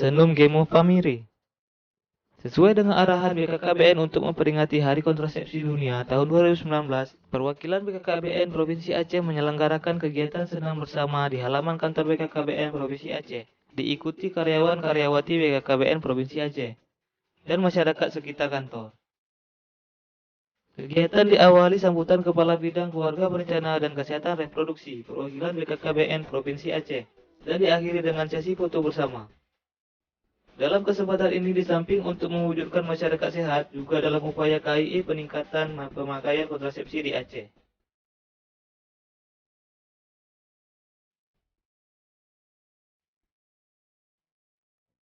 Senum Gemo Pamiri. Sesuai dengan arahan BKKBN untuk memperingati Hari Kontrasepsi Dunia tahun 2019, perwakilan BKKBN Provinsi Aceh menyelenggarakan kegiatan senam bersama di halaman kantor BKKBN Provinsi Aceh, diikuti karyawan-karyawati BKKBN Provinsi Aceh dan masyarakat sekitar kantor. Kegiatan diawali sambutan Kepala Bidang Keluarga Berencana dan Kesehatan Reproduksi perwakilan BKKBN Provinsi Aceh dan diakhiri dengan sesi foto bersama. Dalam kesempatan ini di samping untuk mewujudkan masyarakat sehat, juga dalam upaya KIE peningkatan pemakaian kontrasepsi di Aceh.